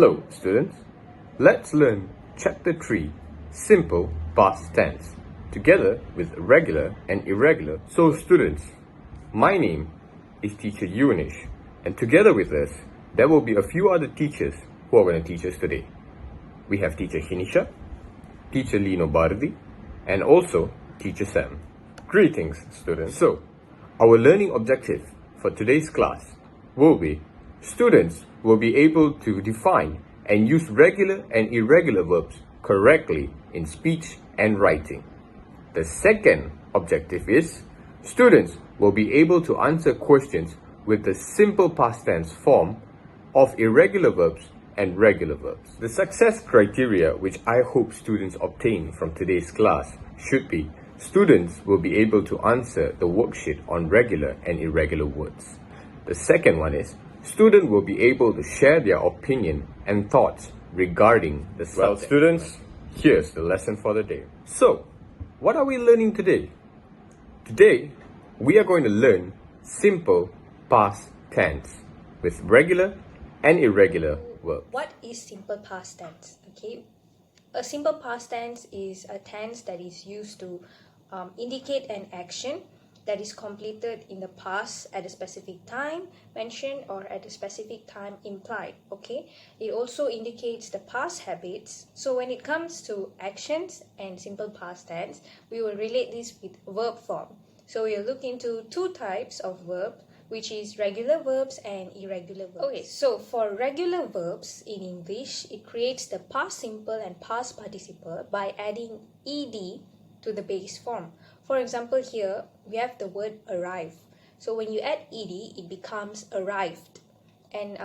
Hello students, let's learn chapter 3, simple past tense, together with regular and irregular. So students, my name is teacher Eunish, and together with us, there will be a few other teachers who are going to teach us today. We have teacher Hinisha, teacher Lino Bardi, and also teacher Sam. Greetings students. So, our learning objective for today's class will be students will be able to define and use regular and irregular verbs correctly in speech and writing. The second objective is students will be able to answer questions with the simple past tense form of irregular verbs and regular verbs. The success criteria which I hope students obtain from today's class should be students will be able to answer the worksheet on regular and irregular words. The second one is students will be able to share their opinion and thoughts regarding the subject. Well, students, here's the lesson for the day. So, what are we learning today? Today, we are going to learn simple past tense with regular and irregular verbs. What is simple past tense? Okay, a simple past tense is a tense that is used to indicate an action that is completed in the past at a specific time mentioned or at a specific time implied. Okay, it also indicates the past habits. So when it comes to actions and simple past tense, we will relate this with verb form. So we'll look into two types of verb, which is regular verbs and irregular verbs. Okay, so for regular verbs in English, it creates the past simple and past participle by adding ed to the base form. For example, here we have the word arrive. So when you add ed, it becomes arrived. And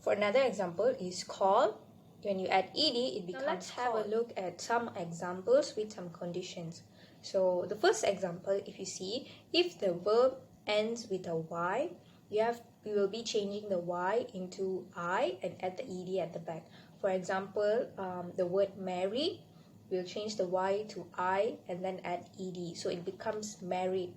for another example is call. When you add ed, it becomes Now let's have a look at some examples with some conditions. So the first example, if you see, if the verb ends with a y, we will be changing the y into I and add the ed at the back. For example, the word marry, we'll change the y to I and then add ed, so it becomes married.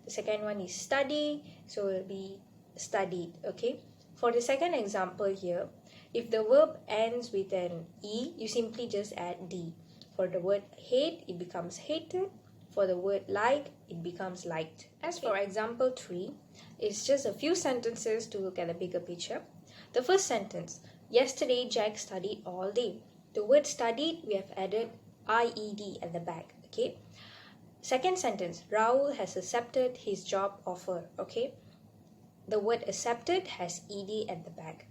The second one is study, so it will be studied. Okay, for the second example here, if the verb ends with an e, you simply just add d. For the word hate, it becomes hated. For the word like, it becomes liked. As for example 3, it's just a few sentences to look at the bigger picture. The first sentence, yesterday Jack studied all day. The word studied, we have added IED at the back. Okay. Second sentence, Raul has accepted his job offer. Okay. The word accepted has ed at the back.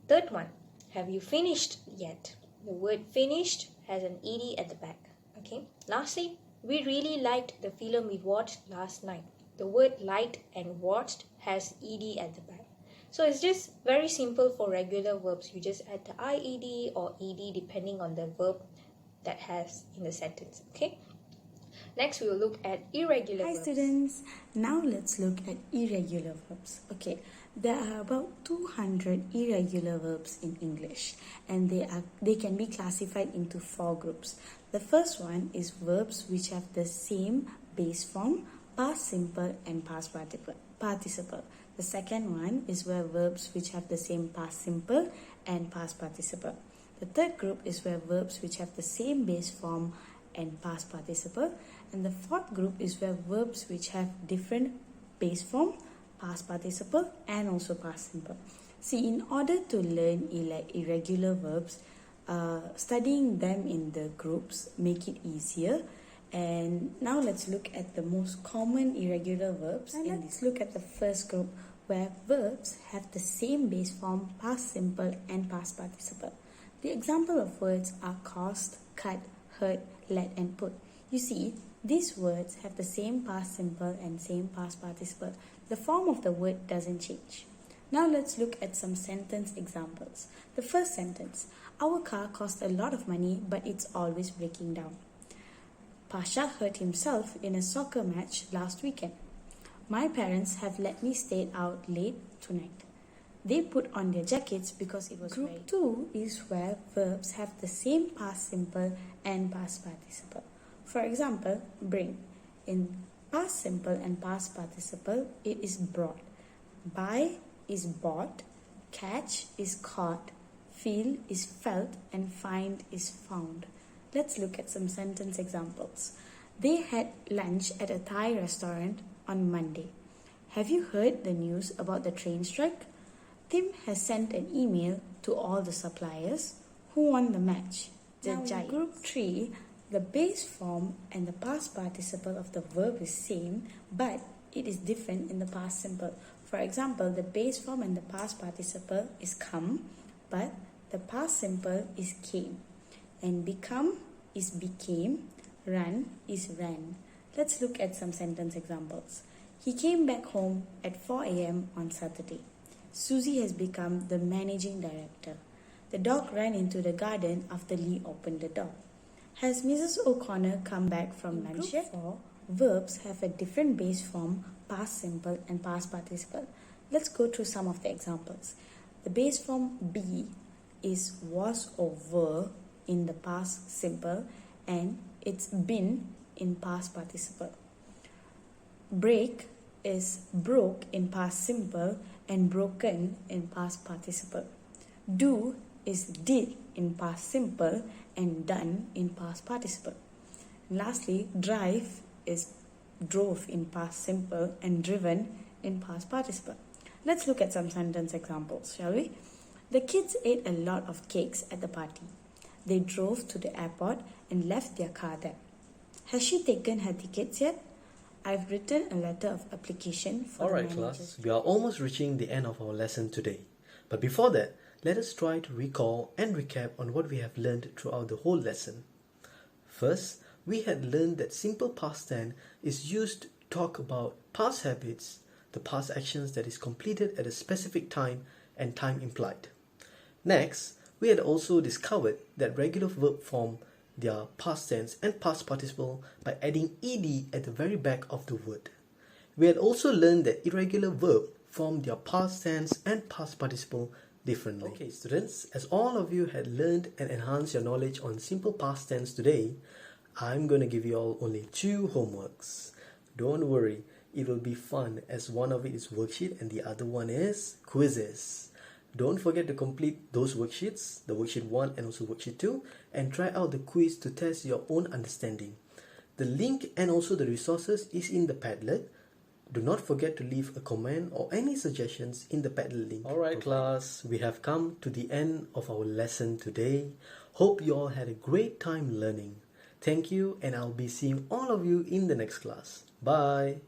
Third one, have you finished yet? The word finished has an ed at the back. Okay. Lastly, we really liked the film we watched last night. The word liked and watched has ed at the back. So it's just very simple for regular verbs. You just add the IED or ed depending on the verb that has in the sentence. Okay. Next we will look at irregular verbs. Hi students, now let's look at irregular verbs. Okay, there are about 200 irregular verbs in English, and they can be classified into 4 groups. The first one is verbs which have the same base form, past simple and past participle. The second one is where verbs which have the same past simple and past participle. The third group is where verbs which have the same base form and past participle. And the fourth group is where verbs which have different base form, past participle and also past simple. See, in order to learn irregular verbs, studying them in the groups make it easier. And now let's look at the most common irregular verbs. And let's look at the first group where verbs have the same base form, past simple and past participle. The example of words are caused, cut, hurt, let and put. You see, these words have the same past simple and same past participle. The form of the word doesn't change. Now let's look at some sentence examples. The first sentence, our car cost a lot of money but it's always breaking down. Pasha hurt himself in a soccer match last weekend. My parents have let me stay out late tonight. They put on their jackets because it was Group 2 is where verbs have the same past simple and past participle. For example, bring. In past simple and past participle, it is brought. Buy is bought. Catch is caught. feel is felt, and find is found. Let's look at some sentence examples. They had lunch at a Thai restaurant on Monday. Have you heard the news about the train strike? Tim has sent an email to all the suppliers. Who won the match? The Giants. In group 3, the base form and the past participle of the verb is same, but it is different in the past simple. For example, the base form and the past participle is come, but the past simple is came. And become is became, run is ran. Let's look at some sentence examples. He came back home at 4 a.m. on Saturday. Susie has become the managing director. The dog ran into the garden after Lee opened the door. Has Mrs. O'Connor come back from lunch yet? 4, verbs have a different base form, past simple and past participle. Let's go through some of the examples. The base form be is was or were in the past simple, and it's been in past participle. Break is broke in past simple and broken in past participle. Do is did in past simple and done in past participle. And lastly, drive is drove in past simple and driven in past participle. Let's look at some sentence examples, shall we? The kids ate a lot of cakes at the party. They drove to the airport and left their car there. Has she taken her tickets yet? I've written a letter of application for Alright the managers. class, we are almost reaching the end of our lesson today. But before that, let us try to recall and recap on what we have learned throughout the whole lesson. First, we had learned that simple past tense is used to talk about past habits, the past actions that is completed at a specific time and time implied. Next, we had also discovered that regular verb form their past tense and past participle by adding ed at the very back of the word. We had also learned that irregular verb form their past tense and past participle differently. Okay students, as all of you had learned and enhanced your knowledge on simple past tense today, I'm going to give you all only 2 homeworks. Don't worry, it will be fun as one of it is worksheet and the other one is quizzes. Don't forget to complete those worksheets, the worksheet 1 and also worksheet 2, and try out the quiz to test your own understanding. The link and also the resources is in the Padlet. Do not forget to leave a comment or any suggestions in the Padlet link. Alright class, we have come to the end of our lesson today. Hope you all had a great time learning. Thank you, and I'll be seeing all of you in the next class. Bye!